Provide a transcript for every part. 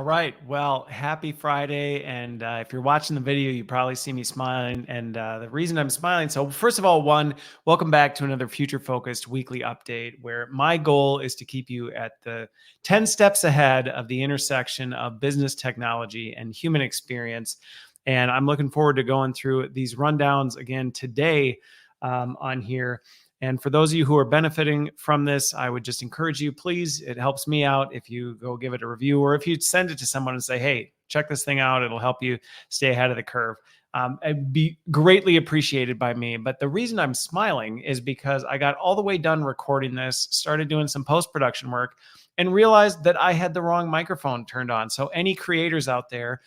right. Well, happy Friday. And if you're watching the video, you probably see me smiling. And the reason I'm smiling, so first of all, welcome back to another future focused weekly update where my goal is to keep you at the 10 steps ahead of the intersection of business technology and human experience. And I'm looking forward to going through these rundowns again today on here. And for those of you who are benefiting from this, I would just encourage you, please, it helps me out if you go give it a review or if you send it to someone and say, hey, check this thing out. It'll help you stay ahead of the curve. It'd be greatly appreciated by me. But the reason I'm smiling is because I got all the way done recording this, started doing some post-production work, and realized that I had the wrong microphone turned on. So any creators out there,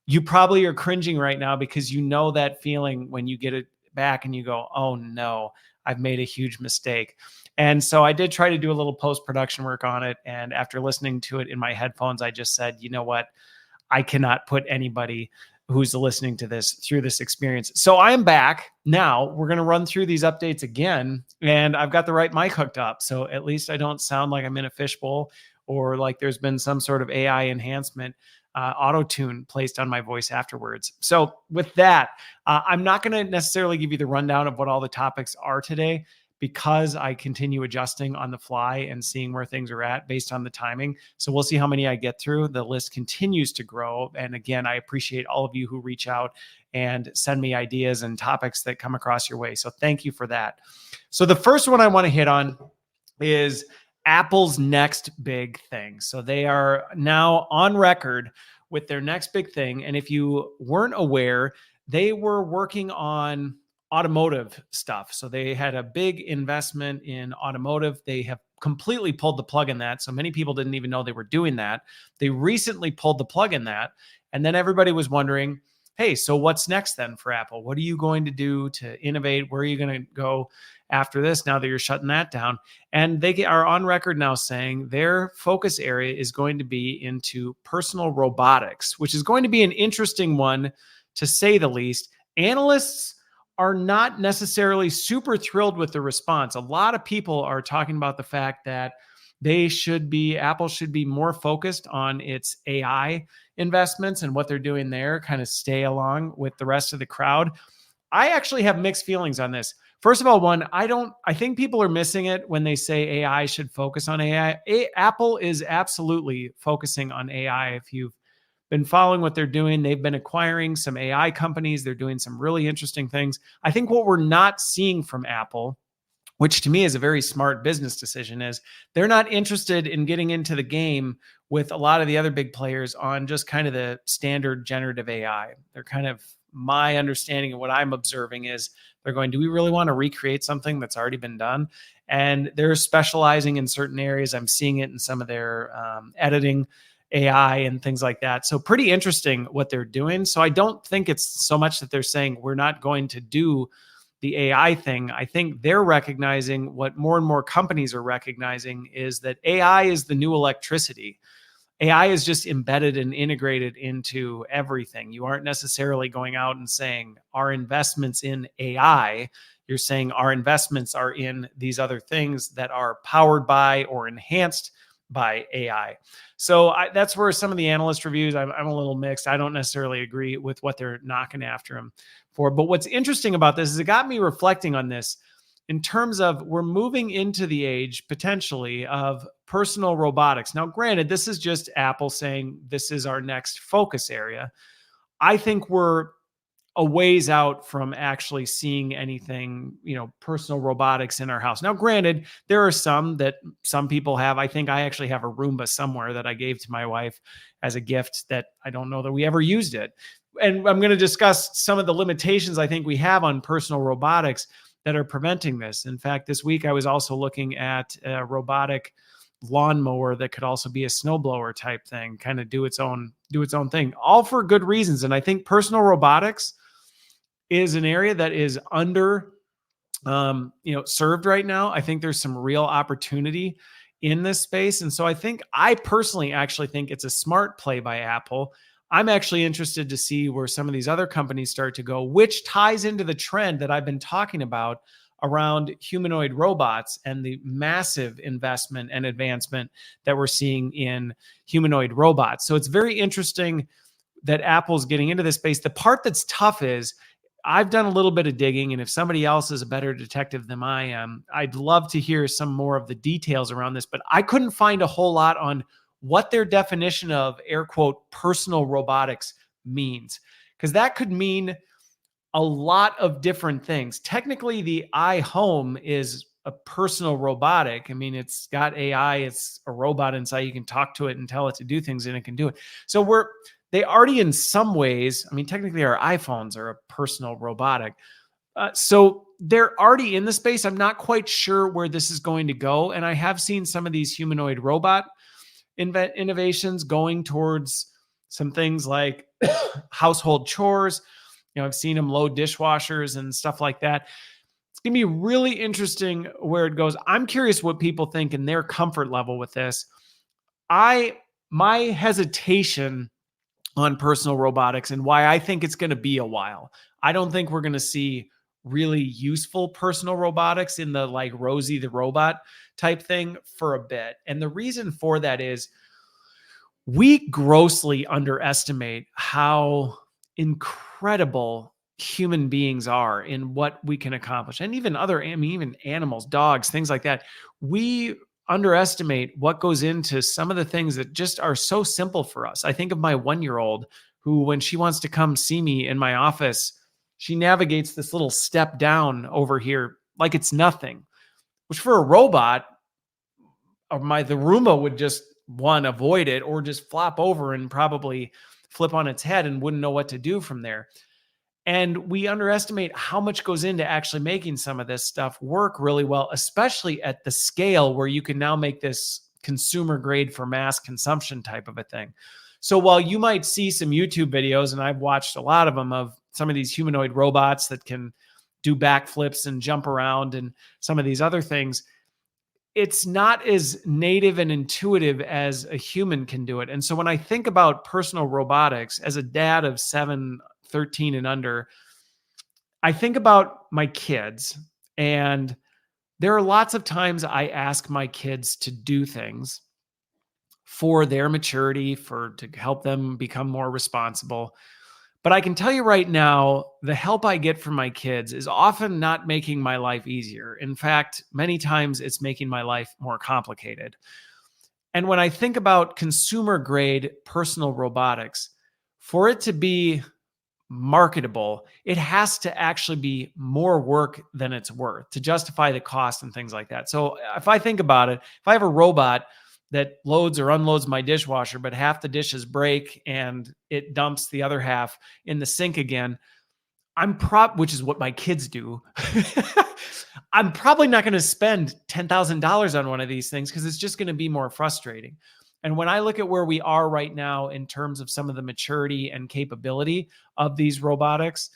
you probably are cringing right now because you know that feeling when you get it back and you go, oh no, I've made a huge mistake. And so I did try to do a little post-production work on it. And after listening to it in my headphones, I just said, you know what? I cannot put anybody who's listening to this through this experience. So I am back. Now we're going to run through these updates again. And I've got the right mic hooked up. So at least I don't sound like I'm in a fishbowl or like there's been some sort of AI enhancement auto-tune placed on my voice afterwards. So with that, I'm not going to necessarily give you the rundown of what all the topics are today because I continue adjusting on the fly and seeing where things are at based on the timing. So we'll see how many I get through. The list continues to grow. And again, I appreciate all of you who reach out and send me ideas and topics that come across your way. So thank you for that. So the first one I want to hit on is Apple's next big thing. So they are now on record with their next big thing. And if you weren't aware, they were working on automotive stuff. So they had a big investment in automotive. They have completely pulled the plug in that. So many people didn't even know they were doing that. They recently pulled the plug in that. And then everybody was wondering, hey, so what's next then for Apple? What are you going to do to innovate? Where are you going to go after this now that you're shutting that down? And they are on record now saying their focus area is going to be into personal robotics, which is going to be an interesting one to say the least. Analysts are not necessarily super thrilled with the response. A lot of people are talking about the fact that Apple should be more focused on its AI investments and what they're doing there, kind of stay along with the rest of the crowd. I actually have mixed feelings on this. First of all, I think people are missing it when they say AI should focus on AI. Apple is absolutely focusing on AI. If you've been following what they're doing, they've been acquiring some AI companies. They're doing some really interesting things. I think what we're not seeing from Apple, which to me is a very smart business decision, is they're not interested in getting into the game with a lot of the other big players on just kind of the standard generative AI. They're kind of, my understanding of what I'm observing is they're going, do we really want to recreate something that's already been done? And they're specializing in certain areas. I'm seeing it in some of their editing AI and things like that. So pretty interesting what they're doing. So I don't think it's so much that they're saying we're not going to do the AI thing. I think they're recognizing what more and more companies are recognizing is that AI is the new electricity. AI is just embedded and integrated into everything. You aren't necessarily going out and saying our investments in AI. You're saying our investments are in these other things that are powered by or enhanced by AI. So that's where some of the analyst reviews, I'm a little mixed. I don't necessarily agree with what they're knocking after them for. But what's interesting about this is it got me reflecting on this in terms of we're moving into the age potentially of personal robotics. Now, granted, this is just Apple saying this is our next focus area. I think we're a ways out from actually seeing anything, personal robotics in our house. Now, granted, there are some that some people have. I think I actually have a Roomba somewhere that I gave to my wife as a gift that I don't know that we ever used it. And I'm going to discuss some of the limitations I think we have on personal robotics that are preventing this. In fact, this week I was also looking at a robotic lawnmower that could also be a snowblower type thing, kind of do its own thing, all for good reasons. And I think personal robotics is an area that is under served right now. I think there's some real opportunity in this space. And so I personally actually think it's a smart play by Apple. I'm actually interested to see where some of these other companies start to go, which ties into the trend that I've been talking about around humanoid robots and the massive investment and advancement that we're seeing in humanoid robots. So it's very interesting that Apple's getting into this space. The part that's tough is I've done a little bit of digging, and if somebody else is a better detective than I am, I'd love to hear some more of the details around this, but I couldn't find a whole lot on what their definition of air quote personal robotics means, because that could mean a lot of different things. Technically, the iHome is a personal robotic. I mean, it's got AI, it's a robot inside. You can talk to it and tell it to do things, and it can do it. So they already, in some ways, I mean, technically our iPhones are a personal robotic. So they're already in the space. I'm not quite sure where this is going to go. And I have seen some of these humanoid robot innovations going towards some things like household chores. I've seen them load dishwashers and stuff like that. It's going to be really interesting where it goes. I'm curious what people think and their comfort level with this. My hesitation on personal robotics and why I think it's going to be a while. I don't think we're going to see really useful personal robotics in the like Rosy the Robot type thing for a bit. And the reason for that is we grossly underestimate how incredible human beings are in what we can accomplish. And even even animals, dogs, things like that. We underestimate what goes into some of the things that just are so simple for us. I think of my 1-year-old who, when she wants to come see me in my office, she navigates this little step down over here like it's nothing, which for a robot, the Roomba would just avoid it or just flop over and probably flip on its head and wouldn't know what to do from there. And we underestimate how much goes into actually making some of this stuff work really well, especially at the scale where you can now make this consumer grade for mass consumption type of a thing. So while you might see some YouTube videos, and I've watched a lot of them, of some of these humanoid robots that can do backflips and jump around and some of these other things, it's not as native and intuitive as a human can do it. And so when I think about personal robotics as a dad of 7, 13 and under, I think about my kids, and there are lots of times I ask my kids to do things for their maturity, to help them become more responsible. But I can tell you right now, the help I get from my kids is often not making my life easier. In fact, many times it's making my life more complicated. And when I think about consumer grade personal robotics, for it to be marketable, it has to actually be more work than it's worth to justify the cost and things like that. So if I think about it, if I have a robot that loads or unloads my dishwasher, but half the dishes break and it dumps the other half in the sink again, which is what my kids do. I'm probably not going to spend $10,000 on one of these things because it's just going to be more frustrating. And when I look at where we are right now in terms of some of the maturity and capability of these robotics,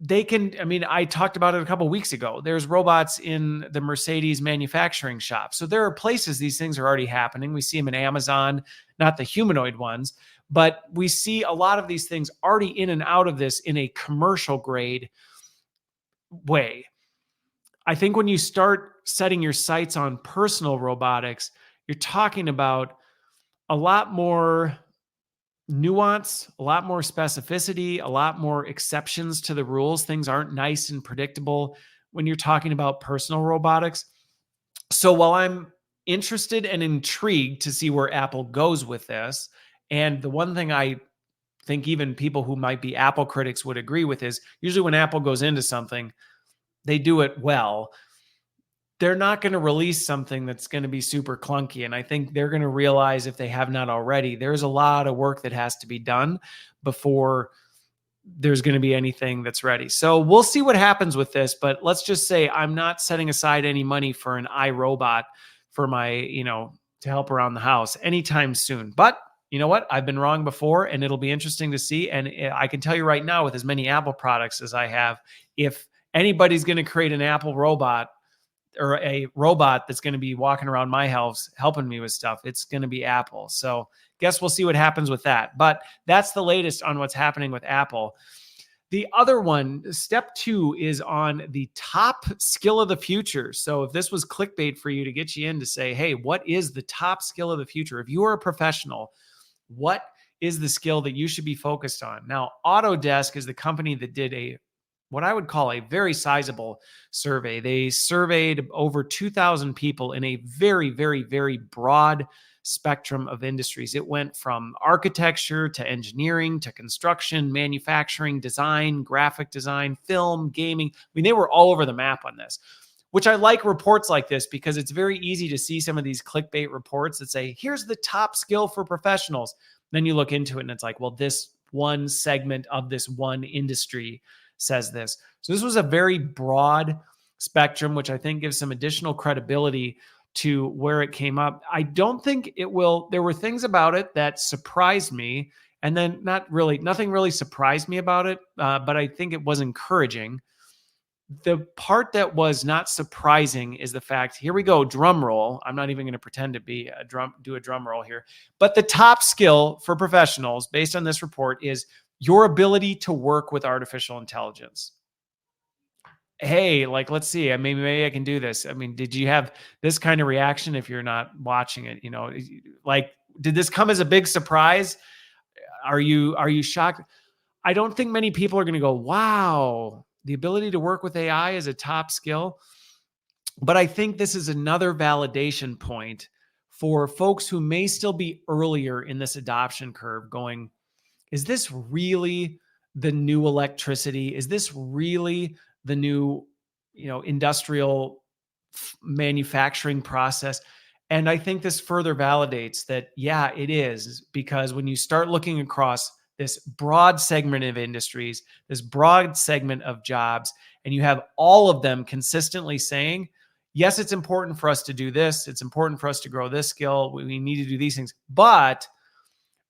I talked about it a couple of weeks ago. There's robots in the Mercedes manufacturing shop. So there are places these things are already happening. We see them in Amazon, not the humanoid ones, but we see a lot of these things already in and out of this in a commercial grade way. I think when you start setting your sights on personal robotics, you're talking about a lot more nuance, a lot more specificity, a lot more exceptions to the rules. Things aren't nice and predictable when you're talking about personal robotics. So while I'm interested and intrigued to see where Apple goes with this, and the one thing I think even people who might be Apple critics would agree with is usually when Apple goes into something, they do it well. They're not going to release something that's going to be super clunky. And I think they're going to realize, if they have not already, there's a lot of work that has to be done before there's going to be anything that's ready. So we'll see what happens with this, but let's just say I'm not setting aside any money for an iRobot for my, to help around the house anytime soon. But you know what? I've been wrong before, and it'll be interesting to see. And I can tell you right now, with as many Apple products as I have, if anybody's going to create an Apple robot or a robot that's going to be walking around my house helping me with stuff, it's going to be Apple. So guess we'll see what happens with that. But that's the latest on what's happening with Apple. The other one, step 2, is on the top skill of the future. So if this was clickbait for you to get you in to say, hey, what is the top skill of the future? If you are a professional, what is the skill that you should be focused on? Now, Autodesk is the company that did what I would call a very sizable survey. They surveyed over 2,000 people in a very, very, very broad spectrum of industries. It went from architecture to engineering to construction, manufacturing, design, graphic design, film, gaming. I mean, they were all over the map on this, which I like reports like this because it's very easy to see some of these clickbait reports that say, here's the top skill for professionals. Then you look into it and it's like, well, this one segment of this one industry says this. So this was a very broad spectrum, which I think gives some additional credibility to where it came up. I don't think it will. There were things about it that surprised me, and then nothing really surprised me about it, but I think it was encouraging. The part that was not surprising is the fact, here we go, drum roll. I'm not even going to pretend to do a drum roll here. But the top skill for professionals based on this report is your ability to work with artificial intelligence. Hey, like, let's see. Maybe I can do this. I mean, did you have this kind of reaction if you're not watching it? Like, did this come as a big surprise? Are you shocked? I don't think many people are going to go, wow, the ability to work with AI is a top skill. But I think this is another validation point for folks who may still be earlier in this adoption curve going, is this really the new electricity? Is this really the new, industrial manufacturing process? And I think this further validates that, yeah, it is, because when you start looking across this broad segment of industries, this broad segment of jobs, and you have all of them consistently saying, yes, it's important for us to do this. It's important for us to grow this skill. We need to do these things. But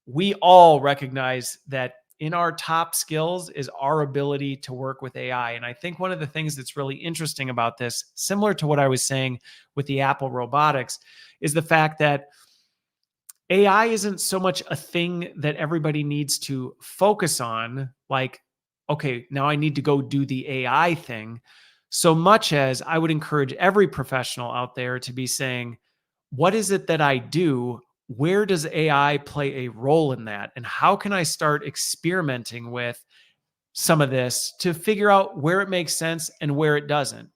we all recognize that in our top skills is our ability to work with AI. And I think one of the things that's really interesting about this, similar to what I was saying with the Apple robotics, is the fact that AI isn't so much a thing that everybody needs to focus on, like, okay, now I need to go do the AI thing, so much as I would encourage every professional out there to be saying, what is it that I do? Where does AI play a role in that? And how can I start experimenting with some of this to figure out where it makes sense and where it doesn't?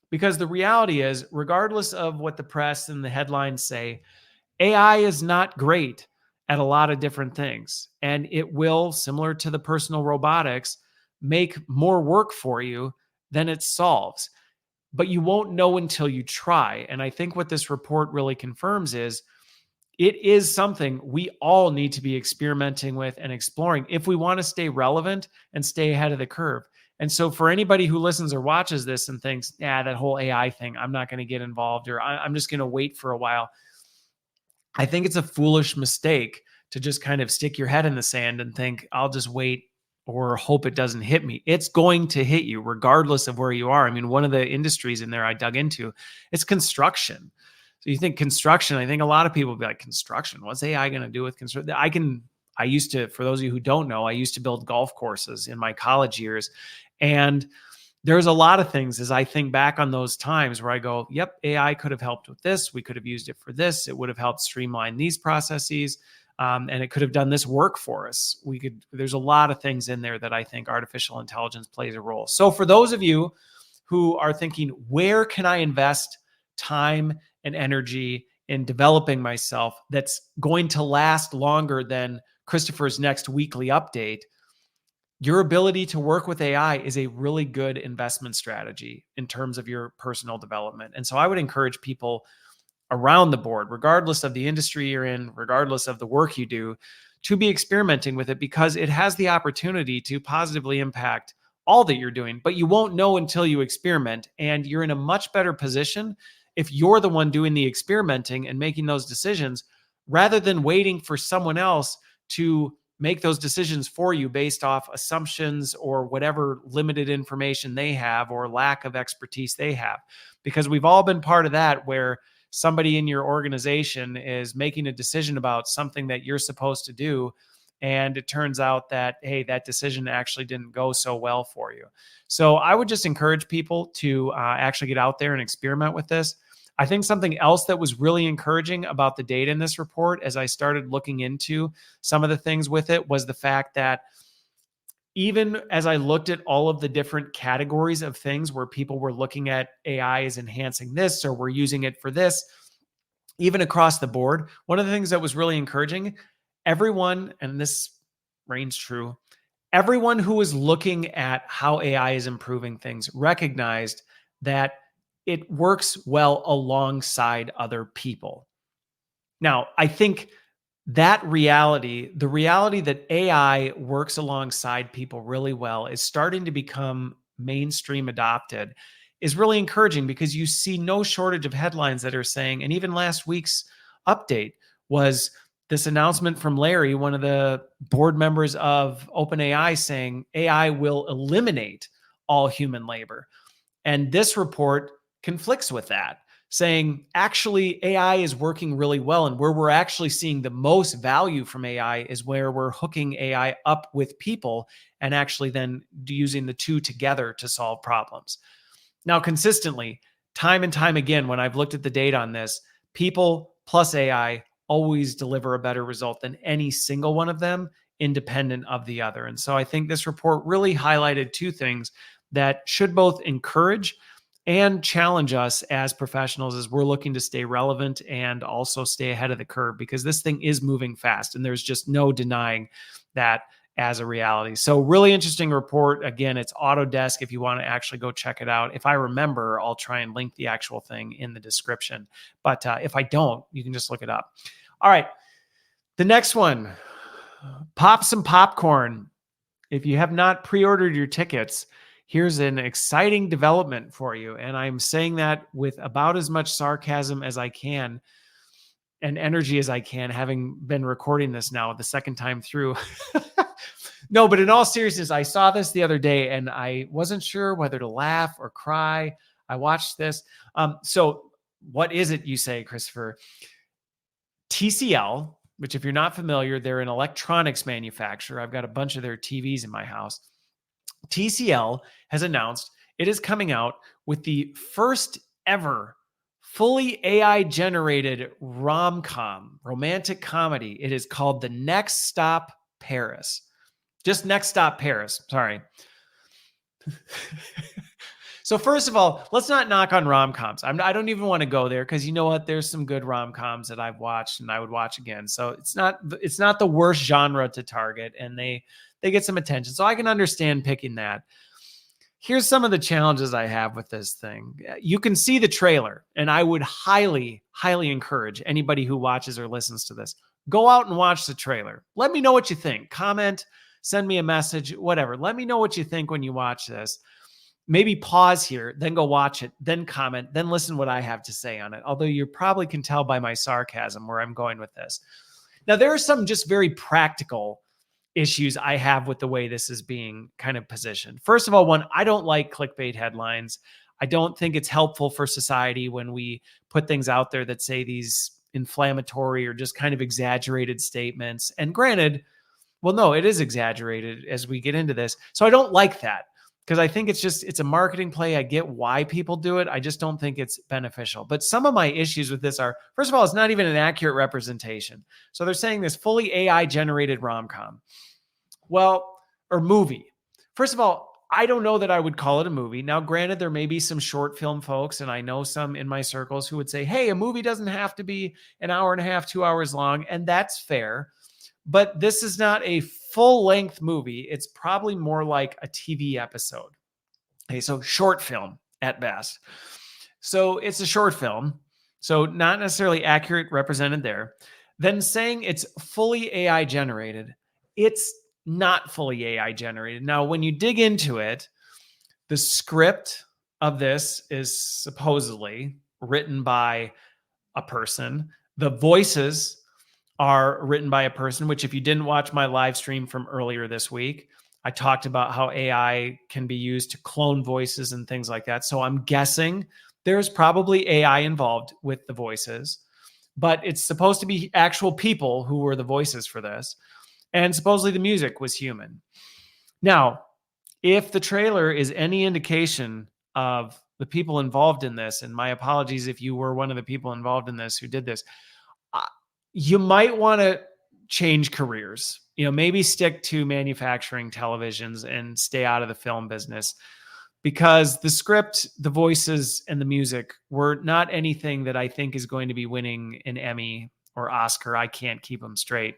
Because the reality is, regardless of what the press and the headlines say, AI is not great at a lot of different things. And it will, similar to the personal robotics, make more work for you than it solves. But you won't know until you try. And I think what this report really confirms is it is something we all need to be experimenting with and exploring if we want to stay relevant and stay ahead of the curve. And so for anybody who listens or watches this and thinks, that whole AI thing, I'm not going to get involved, or I'm just going to wait for a while, I think it's a foolish mistake to just kind of stick your head in the sand and think, I'll just wait or hope it doesn't hit me. It's going to hit you regardless of where you are. I mean, one of the industries in there I dug into, it's construction. So you think construction, I think a lot of people will be like, construction, what's AI going to do with construction? I used to, for those of you who don't know, I used to build golf courses in my college years. And there's a lot of things as I think back on those times where I go, yep, AI could have helped with this. We could have used it for this. It would have helped streamline these processes. And it could have done this work for us. There's a lot of things in there that I think artificial intelligence plays a role. So for those of you who are thinking, where can I invest time and energy in developing myself that's going to last longer than Christopher's next weekly update? Your ability to work with AI is a really good investment strategy in terms of your personal development. And so I would encourage people around the board, regardless of the industry you're in, regardless of the work you do, to be experimenting with it, because it has the opportunity to positively impact all that you're doing. But you won't know until you experiment. And you're in a much better position if you're the one doing the experimenting and making those decisions, rather than waiting for someone else to make those decisions for you based off assumptions or whatever limited information they have or lack of expertise they have. Because we've all been part of that, where somebody in your organization is making a decision about something that you're supposed to do, And it turns out that, hey, that decision actually didn't go so well for you. So I would just encourage people to actually get out there and experiment with this. I think something else that was really encouraging about the data in this report, as I started looking into some of the things with it, was the fact that even as I looked at all of the different categories of things where people were looking at AI as enhancing this, or we're using it for this, even across the board, one of the things that was really encouraging, everyone, and this reigns true, everyone who was looking at how AI is improving things recognized that it works well alongside other people. Now, I think that reality, the reality that AI works alongside people really well, is starting to become mainstream adopted, is really encouraging, because you see no shortage of headlines that are saying, and even last week's update was this announcement from Larry, one of the board members of OpenAI, saying AI will eliminate all human labor. And this report conflicts with that, saying actually AI is working really well. And where we're actually seeing the most value from AI is where we're hooking AI up with people and actually then using the two together to solve problems. Now, consistently, time and time again, when I've looked at the data on this, people plus AI always deliver a better result than any single one of them, independent of the other. And so I think this report really highlighted two things that should both encourage and challenge us as professionals as we're looking to stay relevant and also stay ahead of the curve, because this thing is moving fast and there's just no denying that as a reality. So really interesting report. Again, it's Autodesk if you want to actually go check it out. If I remember, I'll try and link the actual thing in the description. But if I don't, you can just look it up. All right. The next one, pop some popcorn. If you have not pre-ordered your tickets, here's an exciting development for you. And I'm saying that with about as much sarcasm as I can and energy as I can, having been recording this now the second time through. No, but in all seriousness, I saw this the other day and I wasn't sure whether to laugh or cry. I watched this. So what is it, you say, Christopher? TCL, which if you're not familiar, they're an electronics manufacturer. I've got a bunch of their TVs in my house. TCL has announced it is coming out with the first ever fully AI generated rom-com, romantic comedy. It is called The Next Stop Paris. Just Next Stop Paris. Sorry. So first of all, let's not knock on rom-coms. I don't even want to go there, because you know what? There's some good rom-coms that I've watched and I would watch again. So it's not the worst genre to target, and they get some attention. So I can understand picking that. Here's some of the challenges I have with this thing. You can see the trailer, and I would highly, highly encourage anybody who watches or listens to this, go out and watch the trailer. Let me know what you think. Comment, send me a message, whatever. Let me know what you think when you watch this. Maybe pause here, then go watch it, then comment, then listen what I have to say on it. Although you probably can tell by my sarcasm where I'm going with this. Now, there are some just very practical issues I have with the way this is being kind of positioned. First of all, one, I don't like clickbait headlines. I don't think it's helpful for society when we put things out there that say these inflammatory or just kind of exaggerated statements. And granted, well, no, it is exaggerated as we get into this. So I don't like that, because I think it's a marketing play. I get why people do it. I just don't think it's beneficial. But some of my issues with this are, first of all, it's not even an accurate representation. So they're saying this fully AI generated rom-com. Well, or movie. First of all, I don't know that I would call it a movie. Now, granted, there may be some short film folks, and I know some in my circles who would say, hey, a movie doesn't have to be an hour and a half, 2 hours long. And that's fair. But this is not a full-length movie. It's probably more like a TV episode. Okay, so short film at best. So it's a short film. So not necessarily accurate represented there. Then saying it's fully AI generated, it's not fully AI generated. Now, when you dig into it, the script of this is supposedly written by a person. The voices are written by a person, which if you didn't watch my live stream from earlier this week, I talked about how AI can be used to clone voices and things like that. So I'm guessing there's probably AI involved with the voices, but it's supposed to be actual people who were the voices for this. And supposedly the music was human. Now, if the trailer is any indication of the people involved in this, and my apologies if you were one of the people involved in this who did this, uh, you might want to change careers. Maybe stick to manufacturing televisions and stay out of the film business, because the script, the voices, and the music were not anything that I think is going to be winning an Emmy or Oscar. I can't keep them straight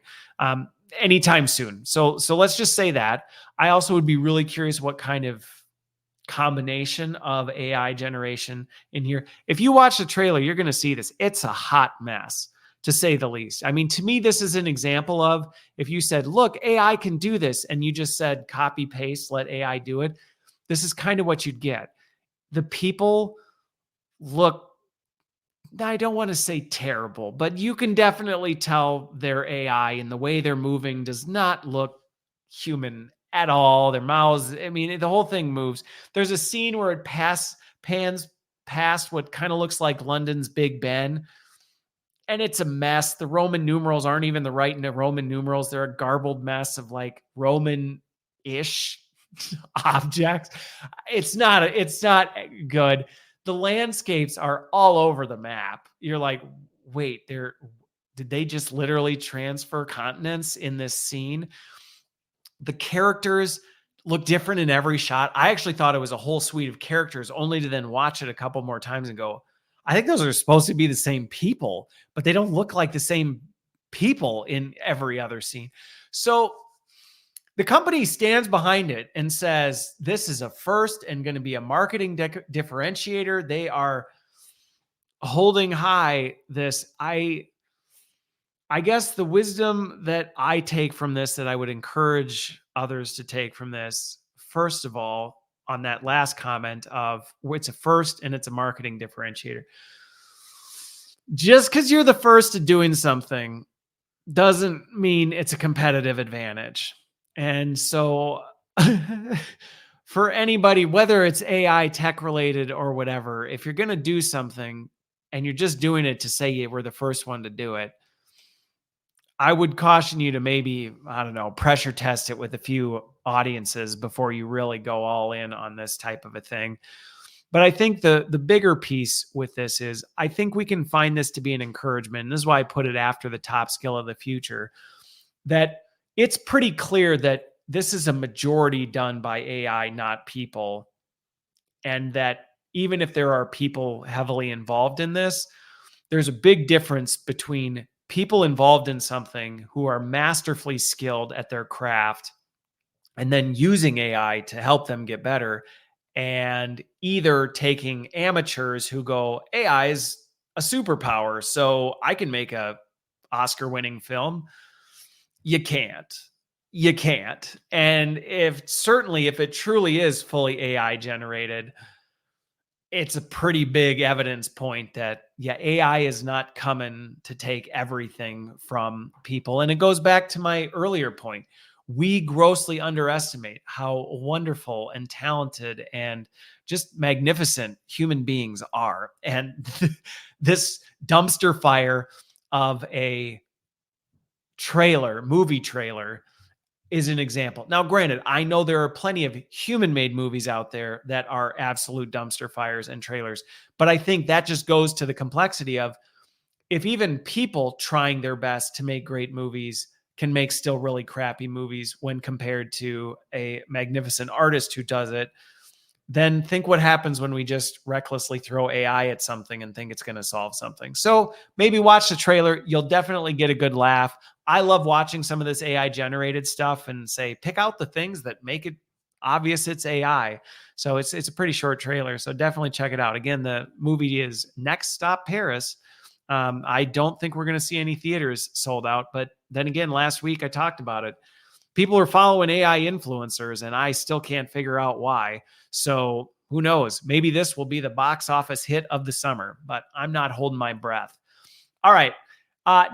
anytime soon. So let's just say that. I also would be really curious what kind of combination of AI generation in here. If you watch the trailer, you're going to see this. It's a hot mess, to say the least. I mean, to me, this is an example of, if you said, look, AI can do this, and you just said copy paste, let AI do it, this is kind of what you'd get. The people look, I don't want to say terrible, but you can definitely tell their AI, and the way they're moving does not look human at all. Their mouths, I mean, the whole thing moves. There's a scene where it pans past what kind of looks like London's Big Ben, and it's a mess. The Roman numerals aren't even the right Roman numerals. They're a garbled mess of like Roman-ish objects. It's not good. The landscapes are all over the map. You're like, wait, did they just literally transfer continents in this scene? The characters look different in every shot. I actually thought it was a whole suite of characters, only to then watch it a couple more times and go, I think those are supposed to be the same people, but they don't look like the same people in every other scene. So the company stands behind it and says, this is a first and going to be a marketing differentiator. They are holding high this. I guess the wisdom that I take from this, that I would encourage others to take from this, first of all, on that last comment of it's a first and it's a marketing differentiator. Just because you're the first to doing something doesn't mean it's a competitive advantage. And so for anybody, whether it's AI, tech related, or whatever, if you're going to do something and you're just doing it to say you were the first one to do it, I would caution you to maybe, I don't know, pressure test it with a few audiences before you really go all in on this type of a thing. But I think the bigger piece with this is, I think we can find this to be an encouragement. And this is why I put it after the top skill of the future, that it's pretty clear that this is a majority done by AI, not people. And that even if there are people heavily involved in this, there's a big difference between people involved in something who are masterfully skilled at their craft and then using AI to help them get better, and either taking amateurs who go, AI is a superpower, so I can make a Oscar-winning film. You can't. And if it truly is fully AI generated, it's a pretty big evidence point that, yeah, AI is not coming to take everything from people. And it goes back to my earlier point. We grossly underestimate how wonderful and talented and just magnificent human beings are. And this dumpster fire of a movie trailer, is an example. Now, granted, I know there are plenty of human-made movies out there that are absolute dumpster fires and trailers, but I think that just goes to the complexity of, if even people trying their best to make great movies can make still really crappy movies when compared to a magnificent artist who does it, then think what happens when we just recklessly throw AI at something and think it's going to solve something. So maybe watch the trailer. You'll definitely get a good laugh. I love watching some of this AI generated stuff and say, pick out the things that make it obvious it's AI. So it's a pretty short trailer. So definitely check it out. Again, the movie is Next Stop Paris. I don't think we're going to see any theaters sold out. But then again, last week I talked about it. People are following AI influencers, and I still can't figure out why. So who knows? Maybe this will be the box office hit of the summer, but I'm not holding my breath. All right.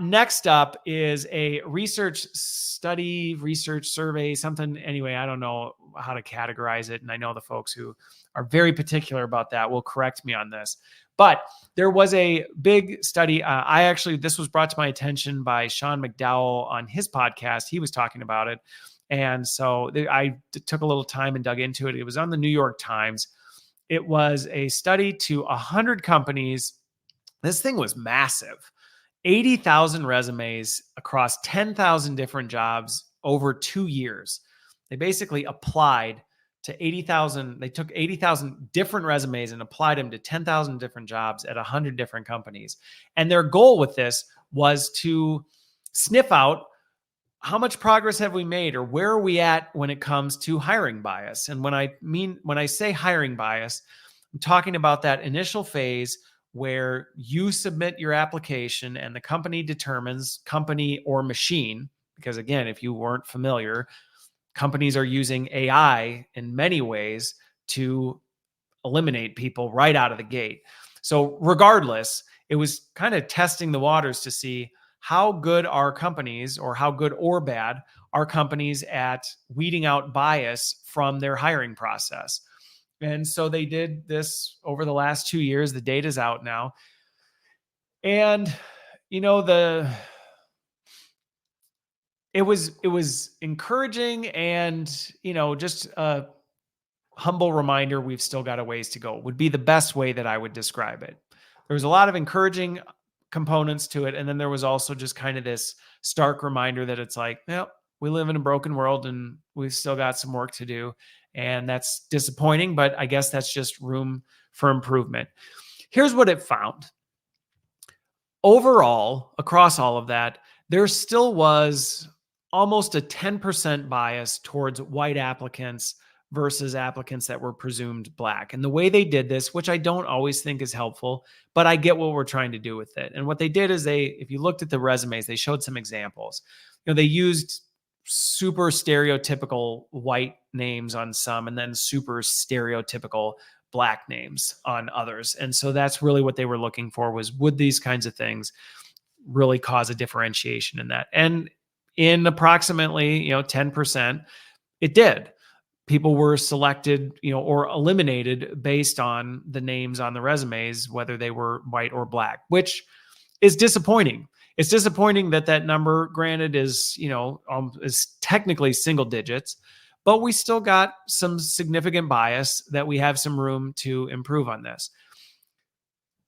Next up is a research survey, something. Anyway, I don't know how to categorize it. And I know the folks who are very particular about that will correct me on this. But there was a big study. This was brought to my attention by Sean McDowell on his podcast. He was talking about it. And so I took a little time and dug into it. It was on the New York Times. It was a study to 100 companies. This thing was massive. 80,000 resumes across 10,000 different jobs over 2 years. They basically applied to 80,000. They took 80,000 different resumes and applied them to 10,000 different jobs at 100 different companies. And their goal with this was to sniff out how much progress have we made, or where are we at when it comes to hiring bias? And when I say hiring bias, I'm talking about that initial phase where you submit your application and the company determines, company or machine, because again, if you weren't familiar, companies are using AI in many ways to eliminate people right out of the gate. So regardless, it was kind of testing the waters to see how good are companies, or how good or bad are companies at weeding out bias from their hiring process. And so they did this over the last 2 years. The data's out now. And, it was encouraging, and, just a humble reminder, we've still got a ways to go, would be the best way that I would describe it. There was a lot of encouraging components to it. And then there was also just kind of this stark reminder that it's like, well, we live in a broken world and we've still got some work to do. And that's disappointing, but I guess that's just room for improvement. Here's what it found. Overall, across all of that, there still was almost a 10% bias towards white applicants versus applicants that were presumed Black. And the way they did this, which I don't always think is helpful, but I get what we're trying to do with it. And what they did is if you looked at the resumes, they showed some examples. They used super stereotypical white names on some, and then super stereotypical Black names on others. And so that's really what they were looking for, was would these kinds of things really cause a differentiation in that? And in approximately, 10%, it did. People were selected, or eliminated based on the names on the resumes, whether they were white or Black, which is disappointing. It's disappointing that number, granted, is technically single digits, but we still got some significant bias that we have some room to improve on this.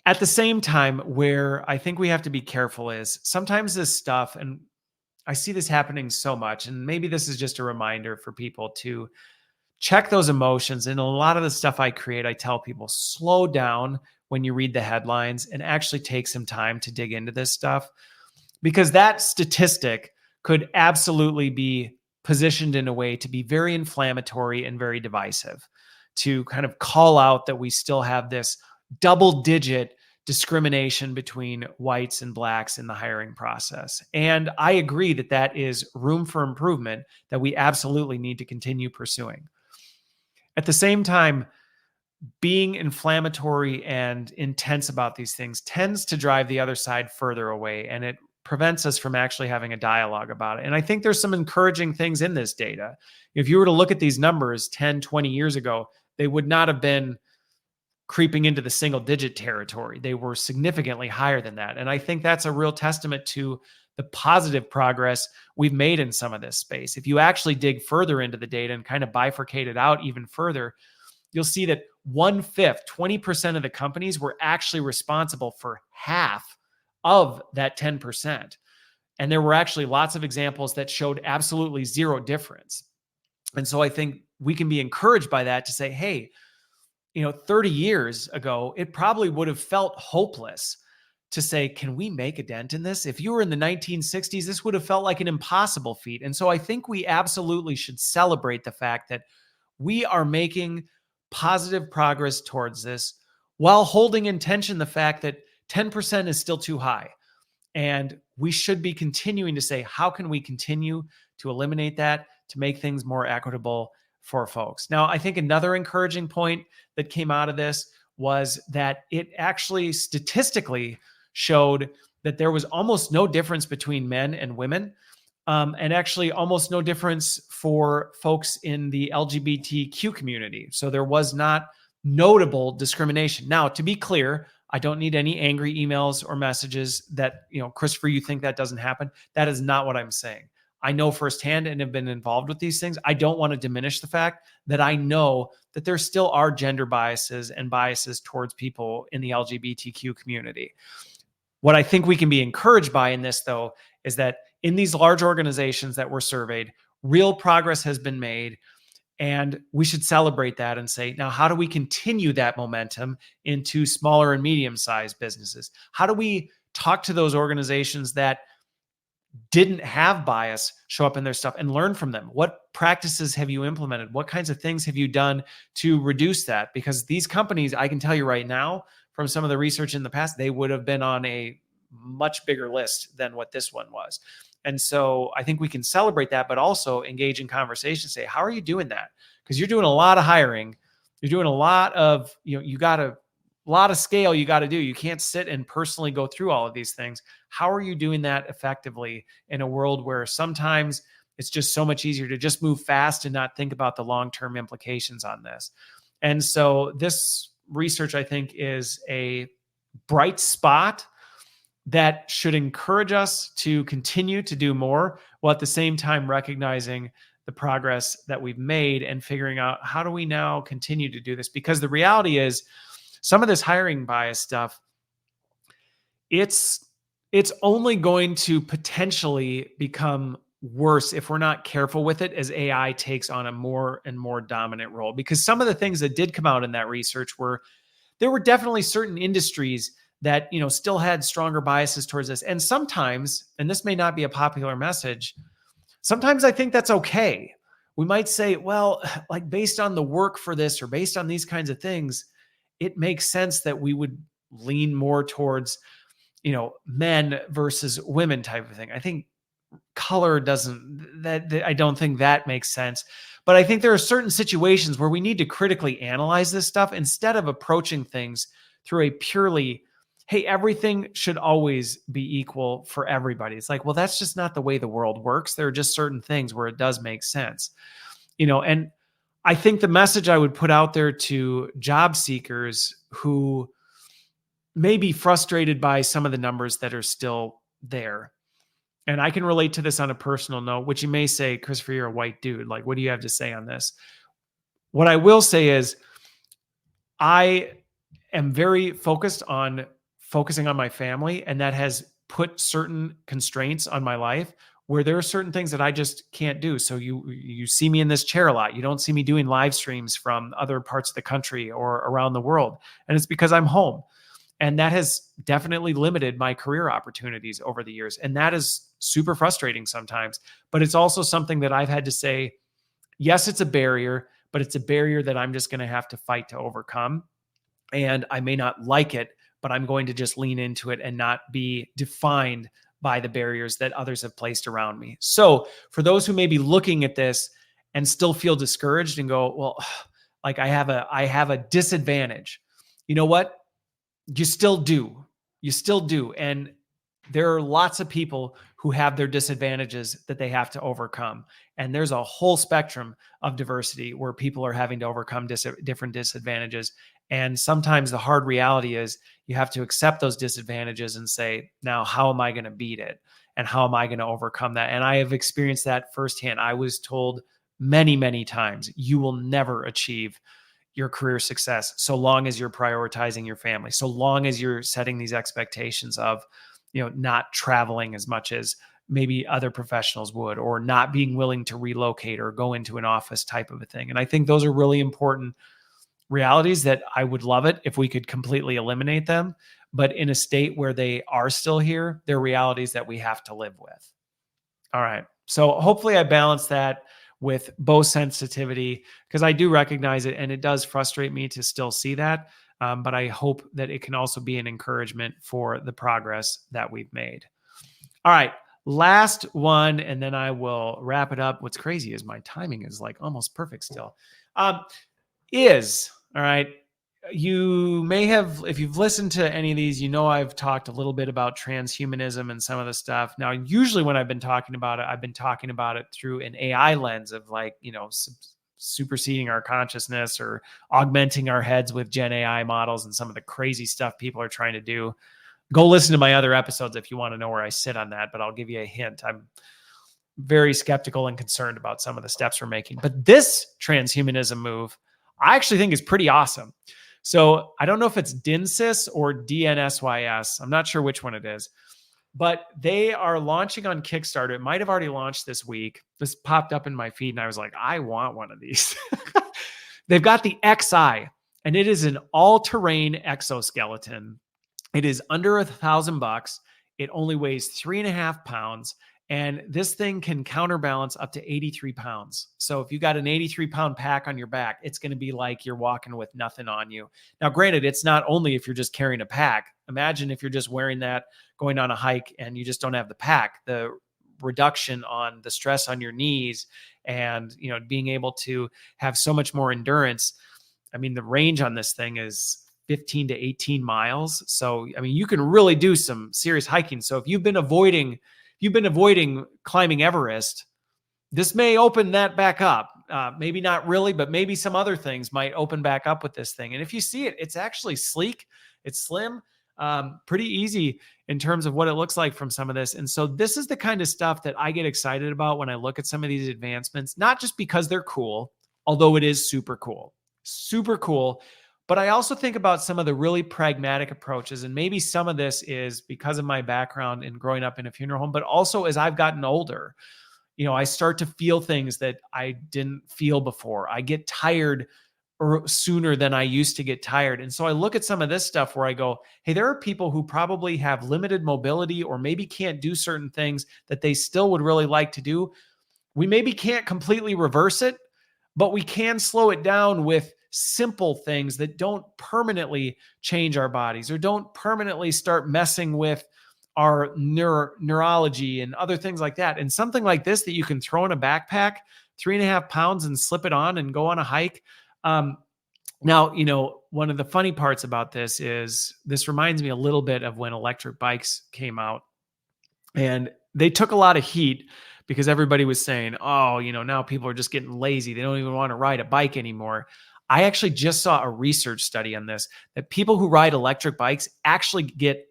At the same time, where I think we have to be careful is sometimes this stuff, and I see this happening so much, and maybe this is just a reminder for people to check those emotions. And a lot of the stuff I create, I tell people, slow down when you read the headlines and actually take some time to dig into this stuff, because that statistic could absolutely be positioned in a way to be very inflammatory and very divisive, to kind of call out that we still have this double-digit discrimination between whites and Blacks in the hiring process. And I agree that is room for improvement that we absolutely need to continue pursuing. At the same time, being inflammatory and intense about these things tends to drive the other side further away, and it prevents us from actually having a dialogue about it. And I think there's some encouraging things in this data. If you were to look at these numbers 10, 20 years ago, they would not have been creeping into the single digit territory. They were significantly higher than that. And I think that's a real testament to the positive progress we've made in some of this space. If you actually dig further into the data and kind of bifurcate it out even further, you'll see that 1/5, 20% of the companies were actually responsible for half of that 10%. And there were actually lots of examples that showed absolutely zero difference. And so I think we can be encouraged by that to say, hey, 30 years ago, it probably would have felt hopeless to say, can we make a dent in this? If you were in the 1960s, this would have felt like an impossible feat. And so I think we absolutely should celebrate the fact that we are making positive progress towards this, while holding in tension the fact that 10% is still too high. And we should be continuing to say, how can we continue to eliminate that, to make things more equitable for folks? Now, I think another encouraging point that came out of this was that it actually statistically showed that there was almost no difference between men and women, and actually almost no difference for folks in the LGBTQ community. So there was not notable discrimination. Now, to be clear, I don't need any angry emails or messages that, Christopher, you think that doesn't happen. That is not what I'm saying. I know firsthand and have been involved with these things. I don't want to diminish the fact that I know that there still are gender biases and biases towards people in the LGBTQ community. What I think we can be encouraged by in this, though, is that in these large organizations that were surveyed, real progress has been made. And we should celebrate that and say, now, how do we continue that momentum into smaller and medium-sized businesses? How do we talk to those organizations that didn't have bias show up in their stuff and learn from them? What practices have you implemented? What kinds of things have you done to reduce that? Because these companies, I can tell you right now, from some of the research in the past, they would have been on a much bigger list than what this one was. And so I think we can celebrate that, but also engage in conversation, say, how are you doing that? Because you're doing a lot of hiring. You're doing a lot of, you got a lot of scale you got to do. You can't sit and personally go through all of these things. How are you doing that effectively in a world where sometimes it's just so much easier to just move fast and not think about the long-term implications on this? And so this research, I think, is a bright spot that should encourage us to continue to do more, while at the same time recognizing the progress that we've made and figuring out how do we now continue to do this? Because the reality is some of this hiring bias stuff, it's only going to potentially become worse if we're not careful with it as AI takes on a more and more dominant role. Because some of the things that did come out in that research were, there were definitely certain industries that, still had stronger biases towards this. And sometimes, and this may not be a popular message, sometimes I think that's okay. We might say, well, like based on the work for this or based on these kinds of things, it makes sense that we would lean more towards, men versus women type of thing. I think color doesn't, I don't think that makes sense. But I think there are certain situations where we need to critically analyze this stuff instead of approaching things through a purely, hey, everything should always be equal for everybody. It's like, well, that's just not the way the world works. There are just certain things where it does make sense, and I think the message I would put out there to job seekers who may be frustrated by some of the numbers that are still there. And I can relate to this on a personal note, which you may say, Christopher, you're a white dude. Like, what do you have to say on this? What I will say is I am very focused on focusing on my family, and that has put certain constraints on my life where there are certain things that I just can't do. So you see me in this chair a lot. You don't see me doing live streams from other parts of the country or around the world. And it's because I'm home. And that has definitely limited my career opportunities over the years. And that is super frustrating sometimes. But it's also something that I've had to say, yes, it's a barrier, but it's a barrier that I'm just going to have to fight to overcome. And I may not like it, but I'm going to just lean into it and not be defined by the barriers that others have placed around me. So for those who may be looking at this and still feel discouraged and go, well, like I have a disadvantage. You know what? You still do. You still do. And there are lots of people who have their disadvantages that they have to overcome. And there's a whole spectrum of diversity where people are having to overcome different disadvantages. And sometimes the hard reality is you have to accept those disadvantages and say, now, how am I going to beat it? And how am I going to overcome that? And I have experienced that firsthand. I was told many, many times, you will never achieve your career success so long as you're prioritizing your family, so long as you're setting these expectations of, not traveling as much as maybe other professionals would, or not being willing to relocate or go into an office type of a thing. And I think those are really important realities that I would love it if we could completely eliminate them. But in a state where they are still here, they're realities that we have to live with. All right. So hopefully I balance that with both sensitivity, because I do recognize it and it does frustrate me to still see that. But I hope that it can also be an encouragement for the progress that we've made. All right. Last one, and then I will wrap it up. What's crazy is my timing is like almost perfect still. All right. You may have, if you've listened to any of these, I've talked a little bit about transhumanism and some of the stuff. Now, usually when I've been talking about it, I've been talking about it through an AI lens of like, superseding our consciousness or augmenting our heads with Gen AI models and some of the crazy stuff people are trying to do. Go listen to my other episodes if you want to know where I sit on that, but I'll give you a hint. I'm very skeptical and concerned about some of the steps we're making. But this transhumanism move, I actually think is pretty awesome. So I don't know if it's DINSYS or DNSYS. I'm not sure which one it is, but they are launching on Kickstarter. It might have already launched this week. This popped up in my feed and I was like, I want one of these. They've got the XI, and it is an all-terrain exoskeleton. It is under $1,000. It only weighs 3.5 pounds. And this thing can counterbalance up to 83 pounds. So if you got an 83-pound pack on your back, it's going to be like you're walking with nothing on you. Now, granted, it's not only if you're just carrying a pack. Imagine if you're just wearing that, going on a hike, and you just don't have the pack. The reduction on the stress on your knees and, being able to have so much more endurance. I mean, the range on this thing is 15 to 18 miles. So, I mean, you can really do some serious hiking. So if you've been avoiding climbing Everest, this may open that back up. Maybe not really, but maybe some other things might open back up with this thing. And if you see it, it's actually sleek. It's slim, pretty easy in terms of what it looks like from some of this. And so this is the kind of stuff that I get excited about when I look at some of these advancements, not just because they're cool, although it is super cool, but I also think about some of the really pragmatic approaches. And maybe some of this is because of my background in growing up in a funeral home, but also as I've gotten older, I start to feel things that I didn't feel before. I get tired sooner than I used to get tired. And so I look at some of this stuff where I go, hey, there are people who probably have limited mobility or maybe can't do certain things that they still would really like to do. We maybe can't completely reverse it, but we can slow it down with simple things that don't permanently change our bodies or don't permanently start messing with our neurology and other things like that. And something like this that you can throw in a backpack, 3.5 pounds, and slip it on and go on a hike. Now, one of the funny parts about this is this reminds me a little bit of when electric bikes came out, and they took a lot of heat because everybody was saying, oh, now people are just getting lazy. They don't even want to ride a bike anymore. I actually just saw a research study on this, that people who ride electric bikes actually get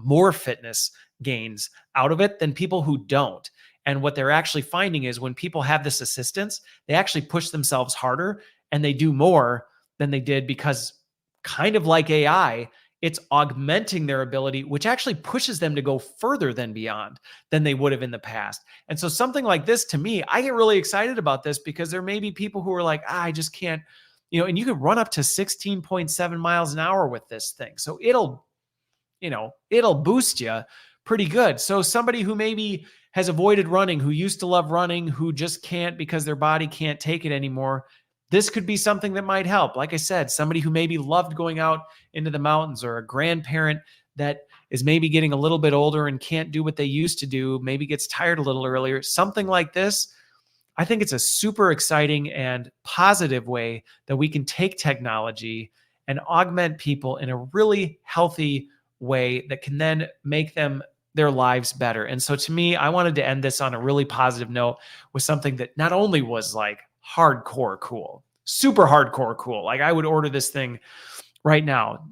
more fitness gains out of it than people who don't. And what they're actually finding is when people have this assistance, they actually push themselves harder and they do more than they did, because kind of like AI, it's augmenting their ability, which actually pushes them to go further than beyond than they would have in the past. And so something like this, to me, I get really excited about this because there may be people who are like, I just can't, and you can run up to 16.7 miles an hour with this thing. So it'll boost you pretty good. So somebody who maybe has avoided running, who used to love running, who just can't because their body can't take it anymore, this could be something that might help. Like I said, somebody who maybe loved going out into the mountains, or a grandparent that is maybe getting a little bit older and can't do what they used to do, maybe gets tired a little earlier, something like this. I think it's a super exciting and positive way that we can take technology and augment people in a really healthy way that can then make their lives better. And so to me, I wanted to end this on a really positive note with something that not only was like hardcore cool, super hardcore cool. Like I would order this thing right now.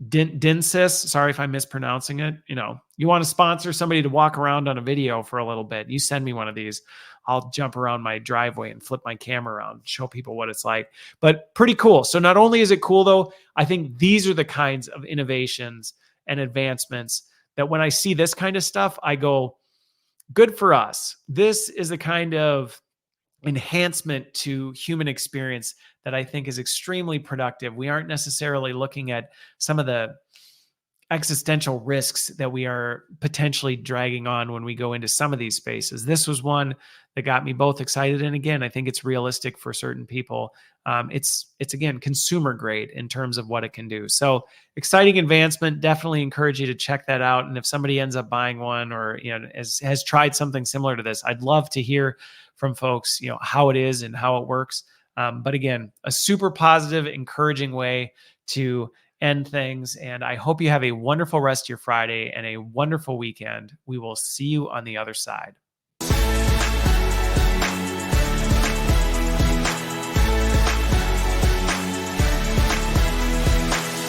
DINSYS, sorry if I'm mispronouncing it. You want to sponsor somebody to walk around on a video for a little bit, you send me one of these. I'll jump around my driveway and flip my camera around, show people what it's like. But pretty cool. So not only is it cool though, I think these are the kinds of innovations and advancements that when I see this kind of stuff, I go, good for us. This is the kind of enhancement to human experience that I think is extremely productive. We aren't necessarily looking at some of the existential risks that we are potentially dragging on when we go into some of these spaces. This was one that got me both excited. And again, I think it's realistic for certain people. It's again, consumer grade in terms of what it can do. So exciting advancement. Definitely encourage you to check that out. And if somebody ends up buying one or, has tried something similar to this, I'd love to hear from folks, how it is and how it works. But again, a super positive, encouraging way to end things. And I hope you have a wonderful rest of your Friday and a wonderful weekend. We will see you on the other side.